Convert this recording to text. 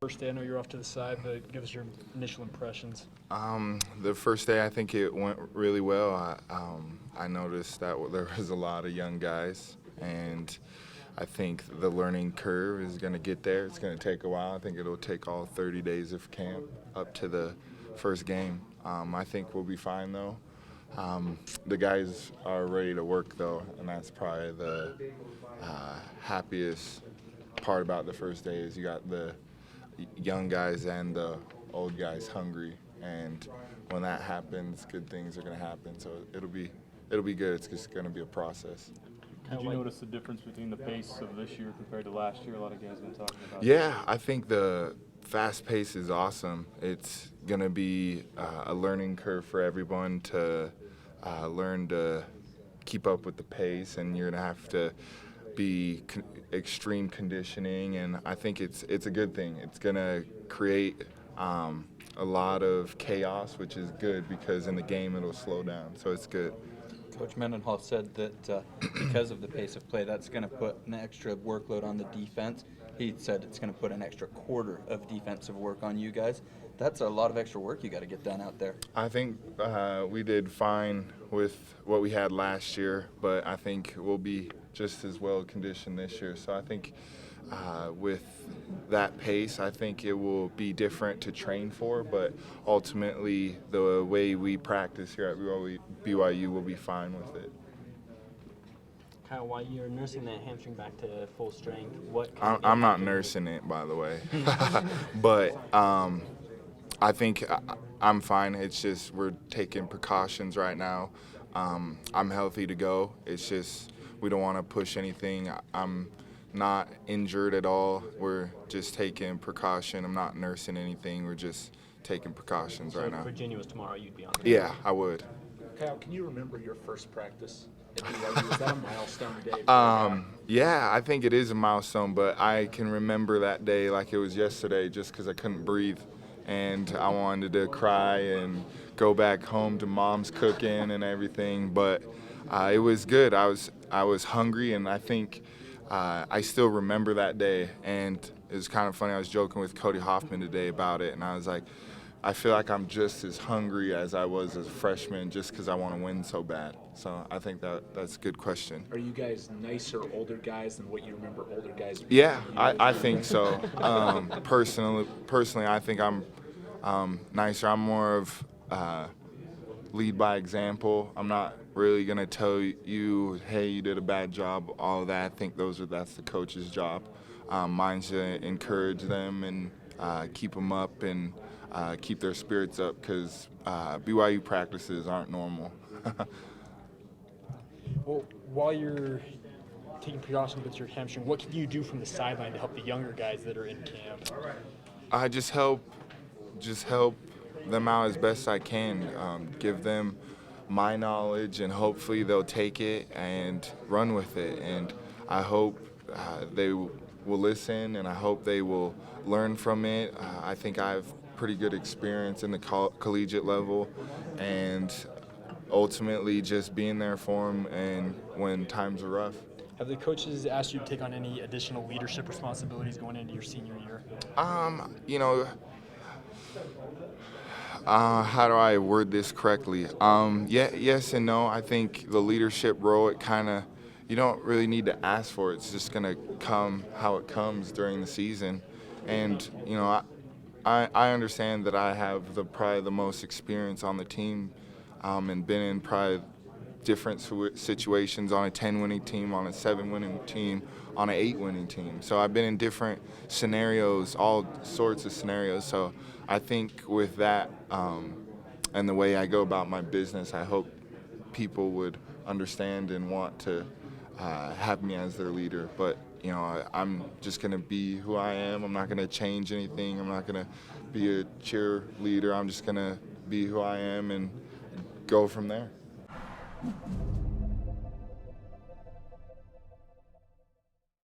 First day, I know you're off to the side, but give us your initial impressions. The first day, I think it went really well. I noticed that there was a lot of young guys, and I think the learning curve is going to get there. It's going to take a while. I think it'll take all 30 days of camp up to the first game. I think we'll be fine, though. The guys are ready to work, though, and that's probably the happiest part about the first day is you got the young guys and the old guys hungry, and when that happens, good things are going to happen. So it'll be good. It's just going to be a process. Did you notice the difference between the pace of this year compared to last year? A lot of guys have been talking about. Yeah, I think the fast pace is awesome. It's going to be a learning curve for everyone to learn to keep up with the pace, and you're going to have to be extreme conditioning, and I think it's a good thing. It's going to create a lot of chaos, which is good because in the game it'll slow down, so it's good. Coach Mendenhall said that because of the pace of play, that's going to put an extra workload on the defense. He said it's going to put an extra quarter of defensive work on you guys. That's a lot of extra work you got to get done out there. I think we did fine with what we had last year, but I think we'll be just as well conditioned this year. So I think with that pace, I think it will be different to train for, but ultimately the way we practice here at BYU will be fine with it. Kyle, while you're nursing that hamstring back to full strength, I'm not nursing it, by the way. But I think I'm fine. It's just we're taking precautions right now. I'm healthy to go. It's just we don't want to push anything. I'm not injured at all. We're just taking precaution. I'm not nursing anything. We're just taking precautions right now. If Virginia was tomorrow, you'd be on there. Yeah, I would. Kyle, can you remember your first practice at BYU? Was that a milestone day? Yeah, I think it is a milestone, but I can remember that day like it was yesterday just because I couldn't breathe. And I wanted to cry and go back home to mom's cooking and everything. But it was good. I was hungry, and I think I still remember that day. And it was kind of funny. I was joking with Cody Hoffman today about it, and I was like, I feel like I'm just as hungry as I was as a freshman just because I want to win so bad. So I think that's a good question. Are you guys nicer older guys than what you remember older guys being? Yeah, I think so. Personally, I think I'm nicer. I'm more of lead by example. I'm not really going to tell you, hey, you did a bad job, all of that. I think that's the coach's job. Mine's to encourage them and keep them up and keep their spirits up because BYU practices aren't normal. Well, while you're taking precautions with your hamstring, what can you do from the sideline to help the younger guys that are in camp? I just help them out as best I can. Give them my knowledge, and hopefully they'll take it and run with it. And I hope they will listen, and I hope they will learn from it. I think I have pretty good experience in the collegiate level, and ultimately just being there for them and when times are rough. Have the coaches asked you to take on any additional leadership responsibilities going into your senior year? How do I word this correctly? Yes and no. I think the leadership role, you don't really need to ask for it. It's just going to come how it comes during the season. And, I understand that I have probably the most experience on the team and been in probably different situations on a 10-winning team, on a 7-winning team, on an 8-winning team. So I've been in different scenarios, all sorts of scenarios. So I think with that and the way I go about my business, I hope people would understand and want to have me as their leader. But, I'm just going to be who I am. I'm not going to change anything. I'm not going to be a cheerleader. I'm just going to be who I am and go from there.